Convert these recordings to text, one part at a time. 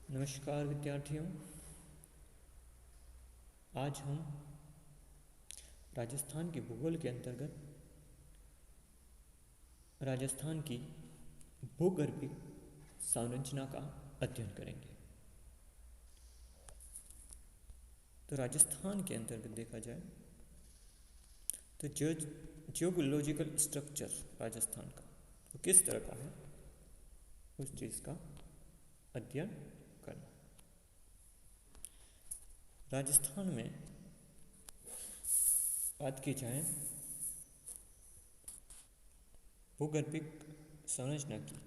नमस्कार विद्यार्थियों। आज हम राजस्थान के भूगोल के अंतर्गत राजस्थान की भूगर्भिक संरचना का अध्ययन करेंगे। तो राजस्थान के अंतर्गत देखा जाए तो जियोलॉजिकल स्ट्रक्चर राजस्थान का तो किस तरह का है, उस चीज़ का अध्ययन करना। राजस्थान में बात की जाए भूगर्भिक संरचना की,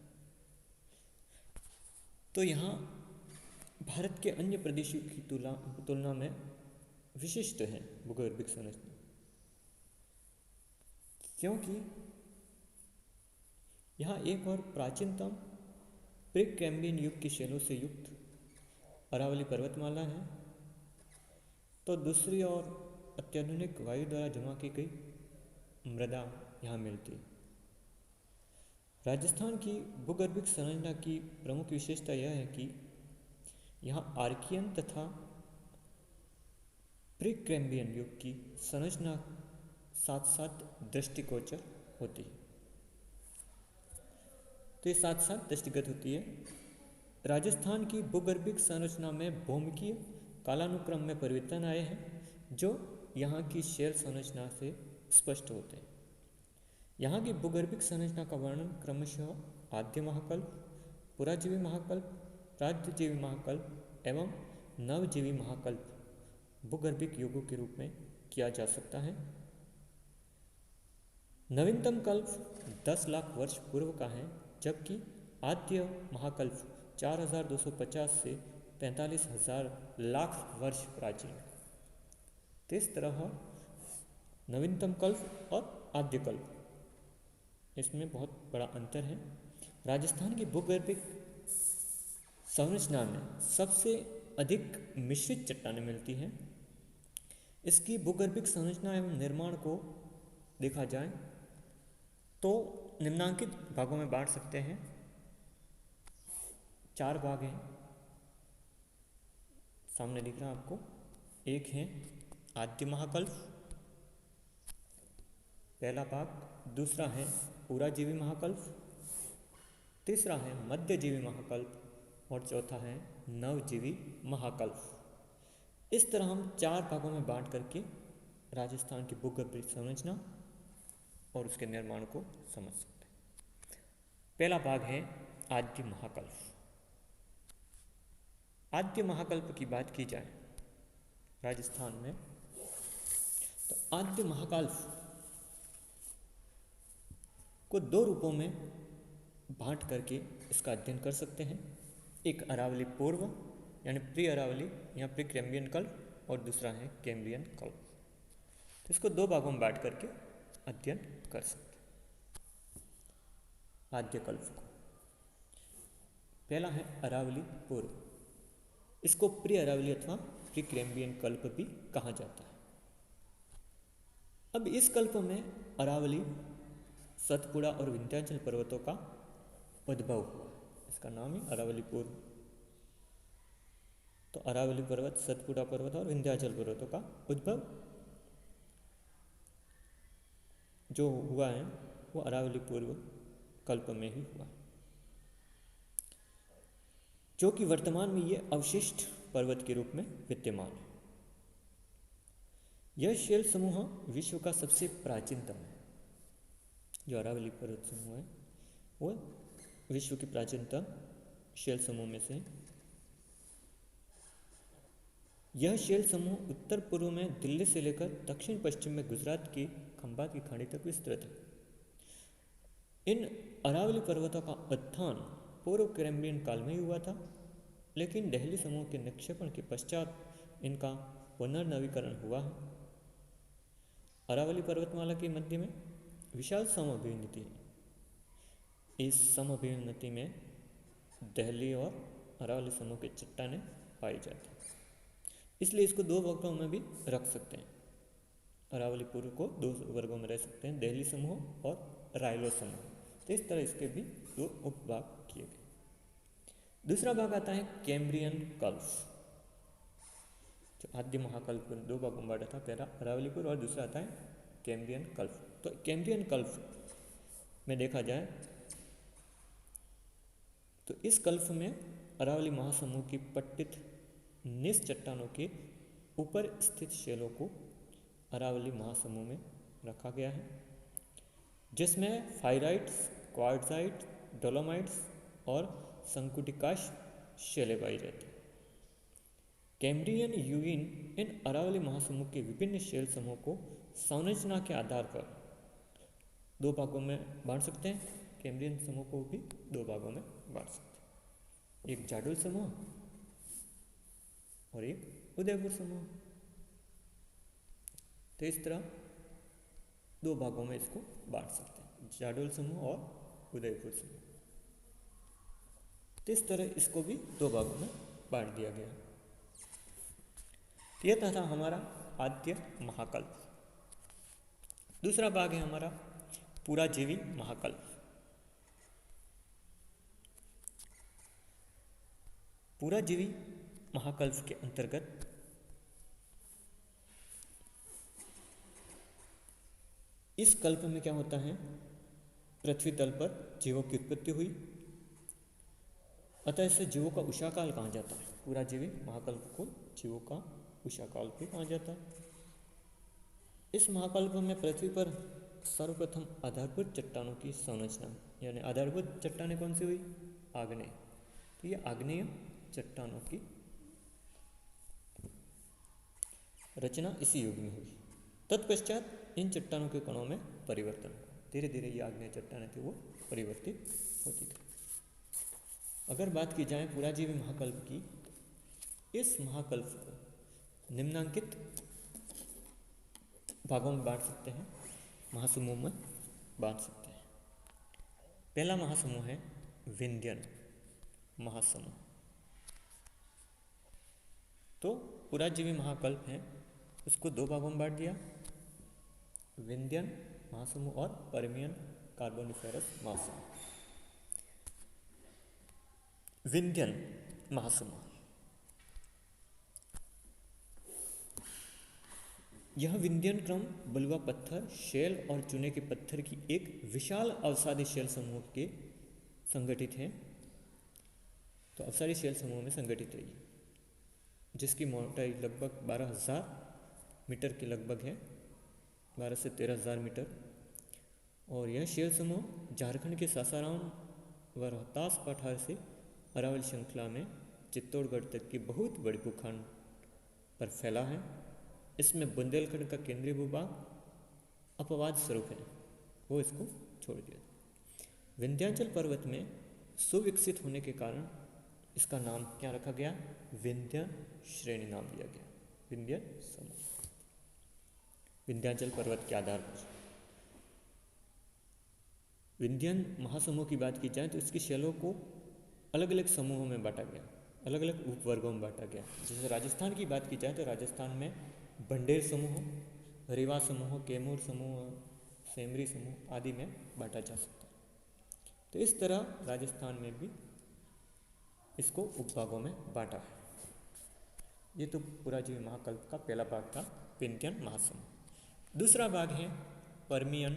तो यहाँ भारत के अन्य प्रदेशों की तुलना में विशिष्ट है भूगर्भिक संरचना, क्योंकि यहाँ एक और प्राचीनतम प्री कैम्ब्रियन युग की शैलों से युक्त अरावली पर्वतमाला है, तो दूसरी ओर अत्याधुनिक वायु द्वारा जमा की गई मृदा यहाँ मिलती है। राजस्थान की भूगर्भिक संरचना की प्रमुख विशेषता यह है कि यहाँ आर्कियन तथा प्री कैम्ब्रियन युग की संरचना साथ साथ दृष्टिगोचर होती है। तो ये साथ साथ दृष्टिगत होती है। राजस्थान की भूगर्भिक संरचना में भौमिकीय कालानुक्रम में परिवर्तन आए हैं, जो यहाँ की शैल संरचना से स्पष्ट होते हैं। यहाँ की भूगर्भिक संरचना का वर्णन क्रमशः आद्य महाकल्प, पुराजीवी महाकल्प, प्राग्जीवी महाकल्प एवं नवजीवी महाकल्प भूगर्भिक युगों के रूप में किया जा सकता है। नवीनतम कल्प 10 लाख वर्ष पूर्व का है, जबकि आद्य महाकल्प 4250 से 45,000 लाख वर्ष प्राचीन। तो इस तरह नवीनतम कल्प और आद्य कल्प, इसमें बहुत बड़ा अंतर है। राजस्थान की भूगर्भिक संरचना में सबसे अधिक मिश्रित चट्टानें मिलती हैं। इसकी भूगर्भिक संरचना एवं निर्माण को देखा जाए तो निम्नांकित भागों में बांट सकते हैं। 4 भाग हैं, सामने दिख रहा है आपको। एक है आद्य महाकल्प, पहला भाग। दूसरा है पुराजीवी महाकल्प, तीसरा है मध्यजीवी महाकल्प और चौथा है नवजीवी महाकल्प। इस तरह हम 4 भागों में बांट करके राजस्थान की भूगर्भिक संरचना और उसके निर्माण को समझ सकते हैं। पहला भाग है आद्य महाकल्प। आद्य महाकल्प की बात की जाए राजस्थान में, तो आद्य महाकल्प को 2 रूपों में बांट करके इसका अध्ययन कर सकते हैं। एक अरावली पूर्व यानी प्री अरावली या प्री कैम्ब्रियन कल्प, और दूसरा है कैम्ब्रियन कल्प। तो इसको 2 भागों में बांट करके अध्ययन कर सकते हैं। आद्य कल्प को पहला है अरावली पूर्व, इसको प्री अरावली अथवा प्री कैम्ब्रियन कल्प भी कहा जाता है। अब इस कल्प में अरावली, सतपुड़ा और विंध्याचल पर्वतों का उद्भव हुआ, इसका नाम है अरावली पूर्व। तो अरावली पर्वत, सतपुड़ा पर्वत और विंध्याचल पर्वतों का उद्भव जो हुआ है वो अरावली पूर्व कल्प में ही हुआ, जो कि वर्तमान में ये अवशिष्ट पर्वत के रूप में विद्यमान है। यह शैल समूह विश्व का सबसे प्राचीनतम है। जो अरावली पर्वत समूह है वो विश्व की प्राचीनतम शैल समूह में से। यह शैल समूह उत्तर पूर्व में दिल्ली से लेकर दक्षिण पश्चिम में गुजरात की खंभात की खाड़ी तक विस्तृत है। इन अरावली पर्वतों का उत्थान पूर्व कैम्ब्रियन काल में ही हुआ था, लेकिन दिल्ली समूह के निक्षेपण के पश्चात इनका पुनर्नवीकरण हुआ है। अरावली पर्वतमाला के मध्य में विशाल समअभिव्यक्ति है। इस समअभिव्यक्ति में दिल्ली और अरावली समूह की चट्टानें पाई जाती हैं, इसलिए इसको 2 वर्गों में भी रख सकते हैं। अरावली पूर्व को 2 वर्गों में रख सकते हैं, दिल्ली समूह और रायलो समूह। तो इस तरह इसके भी 2 उपभाग किए गए। दूसरा भाग आता है कैम्ब्रियन कल्फ। जो आद्य महाकल्प को दो भागों में बांटा था, पहला अरावली पूर्व और दूसरा आता है कैम्ब्रियन कल्फ। तो कैम्ब्रियन कल्फ में देखा जाए तो इस कल्फ में अरावली महासमूह की पट्टित निस चट्टानों के ऊपर स्थित शैलों को अरावली महासमूह में रखा गया है, जिसमें फाइराइट्स, क्वार्ट्जाइट, डोलोमाइट्स और संकुटिकाश शैलें पाई जाती हैं। कैम्ब्रियन यूइन इन अरावली महासमूह के विभिन्न शैल समूह को संरचना के आधार पर दो भागों में बांट सकते हैं। कैम्ब्रियन समूह को भी दो भागों में बांट सकते हैं, एक जाडोल समूह और एक उदयपुर समूह। तो इस तरह दो भागों में इसको बांट सकते हैं, जाडोल समूह और उदयपुर समूह। तो इस तरह इसको भी दो भागों में बांट दिया गया। यह था हमारा आद्य महाकल्प। दूसरा भाग है हमारा पुराजीवी महाकल्प। पुराजीवी महाकल्प के अंतर्गत इस कल्प में क्या होता है, पृथ्वी तल पर जीवों की उत्पत्ति हुई, अतः इससे जीवों का उषाकाल कहा जाता है। पुराजीवी महाकल्प को जीवों का उषाकाल भी कहा जाता है। इस महाकल्प में पृथ्वी पर सर्वप्रथम आधारभूत चट्टानों की संरचना, यानी आधारभूत चट्टानें कौन सी हुई, आग्नेय। तो ये आग्नेय चट्टानों की रचना इसी युग में हुई। तत्पश्चात इन चट्टानों के कणों में परिवर्तन हुआ, धीरे धीरे ये आग्नेय चट्टानें थी वो परिवर्तित होती गई। अगर बात की जाए पुराजीवी महाकल्प की, इस महाकल्प को निम्नांकित भागों में बांट सकते हैं, महासमूह में बांट सकते हैं। पहला महासमूह है विंध्यन महासमूह। तो पुराजीवी महाकल्प है, उसको दो भागों में बांट दिया, विंध्यन महासमूह और पर्मियन कार्बोनिफेरस महासमूह। विंध्यन महासमूह, यह विंध्यन क्रम बलुआ पत्थर, शैल और चूने के पत्थर की एक विशाल अवसादी शैल समूह के संगठित है। तो अवसादी शैल समूह में संगठित रही, जिसकी मोटाई लगभग 12,000 मीटर के लगभग है, 12 से 13,000 मीटर। और यह शैल समूह झारखंड के सासाराम व रोहतास पठार से अरावली श्रृंखला में चित्तौड़गढ़ तक की बहुत बड़ी भूखंड पर फैला है। इसमें बुंदेलखंड का केंद्रीय भूभाग अपवाद स्वरूप है, वो इसको छोड़ दिया। विंध्याचल पर्वत में सुविकसित होने के कारण इसका नाम क्या रखा गया, विंध्य श्रेणी नाम दिया गया, विंध्य समूह। विंध्याचल पर्वत के आधार पर विंध्यन महासमूह की बात की जाए तो इसकी शैलों को अलग अलग समूहों में बांटा गया, अलग अलग उपवर्गों में बांटा गया। जैसे राजस्थान की बात की जाए तो राजस्थान में बंडेर समूह, रीवा समूह, कैमूर समूह, सेमरी समूह आदि में बांटा जा सकता है। तो इस तरह राजस्थान में भी इसको उपभागों में बांटा है। ये तो पुराजीवी महाकल्प का पहला भाग था, विंध्यन महासमूह। दूसरा भाग है पर्मियन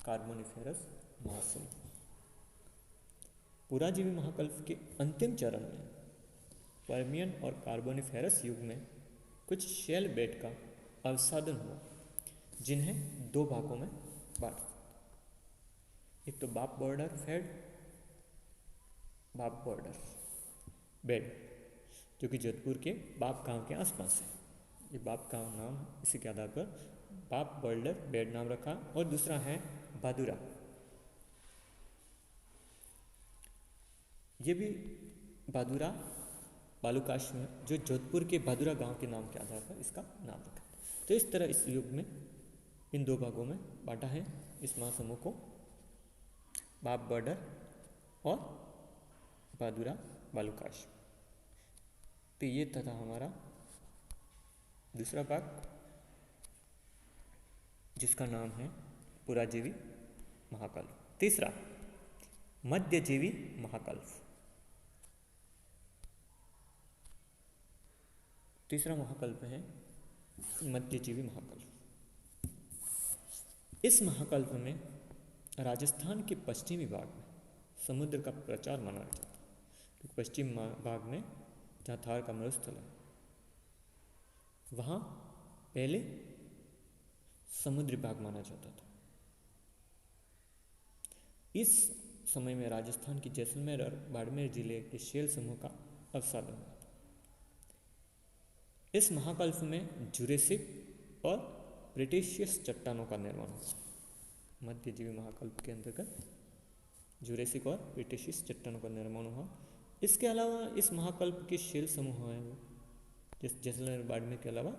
कार्बोनिफेरस महासमूह। पुराजीवी महाकल्प के अंतिम चरण में पर्मियन और कार्बोनिफेरस युग में कुछ शैल बेड का अवसादन हुआ, जिन्हें दो भागों में बांट, एक तो बाप बॉर्डर फेड, बाप बॉर्डर बेड, जो कि जोधपुर के बाप गांव के आसपास है। ये बाप गांव नाम है, इसी के आधार पर बाप बॉर्डर बेड नाम रखा। और दूसरा है भादुरा, ये भी भादुरा बालूकाश में, जो जोधपुर के भादुरा गांव के नाम के आधार पर इसका नाम रखा। तो इस तरह इस युग में इन दो भागों में बांटा है इस महासमूह को, बाप बॉर्डर और भादुरा बालूकाश। तो ये था हमारा दूसरा भाग, जिसका नाम है पुराजीवी महाकल्प। तीसरा मध्यजीवी महाकल्प। तीसरा महाकल्प है मध्यजीवी महाकल्प। इस महाकल्प में राजस्थान के पश्चिमी भाग में समुद्र का प्रचार माना जाता है, क्योंकि पश्चिम भाग में जहाँ थार का मरुस्थल है वहाँ पहले समुद्री भाग माना जाता था। इस समय में राजस्थान की जैसलमेर और बाड़मेर जिले के शेल समूह का अवसाद हुआ था। इस महाकल्प में जुरेसिक और ब्रिटिशियस चट्टानों का निर्माण हुआ। मध्यजीवी महाकल्प के अंतर्गत जुरेसिक और ब्रिटिशियस चट्टानों का निर्माण हुआ। इसके अलावा इस महाकल्प के शेल समूह हैं वो जैसलमेर बाड़मेर के अलावा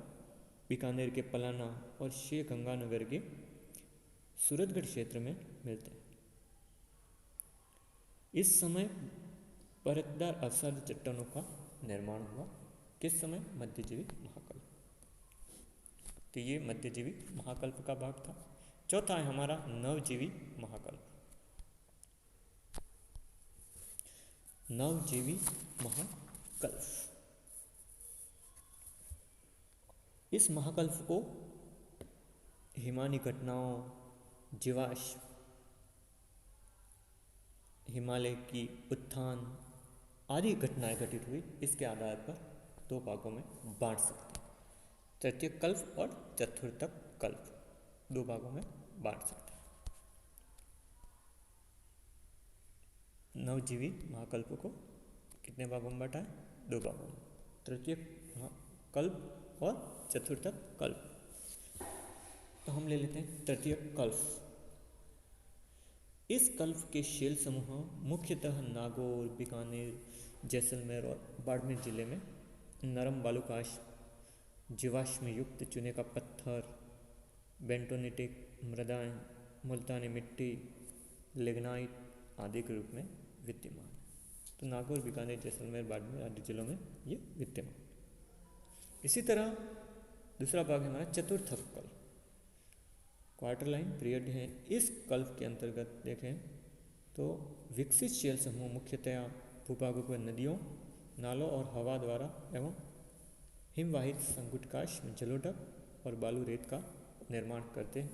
बीकानेर के पलाना और शेर गंगानगर के सूरतगढ़ क्षेत्र में मिलते हैं। इस समय परतदार अवसाद चट्टानों का निर्माण हुआ। किस समय? मध्यजीवी महाकल्प। तो ये मध्यजीवी महाकल्प का भाग था। चौथा है हमारा नवजीवी महाकल्प। नवजीवी महाकल्प, इस महाकल्प को हिमानी घटनाओं, जीवाश्म, हिमालय की उत्थान आदि घटनाएं घटित हुई, इसके आधार पर दो भागों में बांट सकते हैं। तृतीय कल्प और चतुर्थ कल्प, दो भागों में बांट सकते हैं। नवजीवी महाकल्प को कितने भागों में बांटा है? दो भागों में, तृतीय कल्प और चतुर्थ कल्प। तो हम ले लेते हैं तृतीय कल्प। इस कल्प के शेल समूह मुख्यतः नागौर, बीकानेर, जैसलमेर और बाड़मेर जिले में नरम बालुकाश, जीवाश्म युक्त चूने का पत्थर, बेंटोनिटिक मृदाएं, मुल्तानी मिट्टी, लिग्नाइट आदि के रूप में विद्यमान। तो नागौर, बीकानेर, जैसलमेर, बाड़मेर आदि जिलों में ये विद्यमान। इसी तरह दूसरा भाग है हमारा चतुर्थ कल्प, क्वार्टर लाइन पीरियड है। इस कल्प के अंतर्गत देखें तो विकसित शेल समूह मुख्यतया भूभागों पर नदियों, नालों और हवा द्वारा एवं हिमवाहित संकुटकाश में जलोढ़ और बालू रेत का निर्माण करते हैं।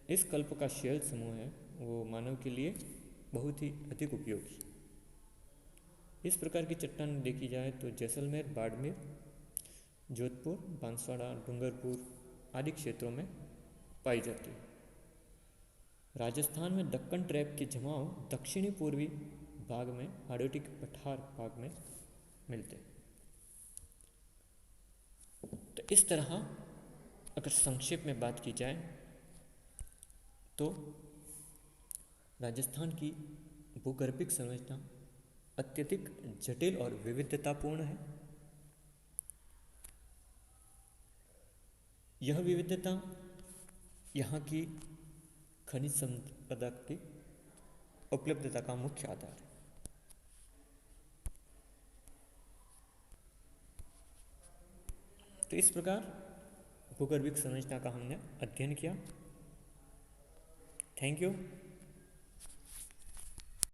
इस कल्प का शेल समूह है वो मानव के लिए बहुत ही अधिक उपयोगी। इस प्रकार की चट्टान देखी जाए तो जैसलमेर, बाड़मेर, जोधपुर, बांसवाड़ा, डूंगरपुर आदि क्षेत्रों में पाई जाती है। राजस्थान में दक्कन ट्रैप के जमाव दक्षिणी पूर्वी भाग में हाड़ौती के पठार भाग में मिलते हैं। तो इस तरह अगर संक्षेप में बात की जाए तो राजस्थान की भूगर्भिक संरचना अत्यधिक जटिल और विविधतापूर्ण है। यह विविधता यहाँ की खनिज संपदा की उपलब्धता का मुख्य आधार है। तो इस प्रकार भूगर्भिक संरचना का हमने अध्ययन किया। Thank you.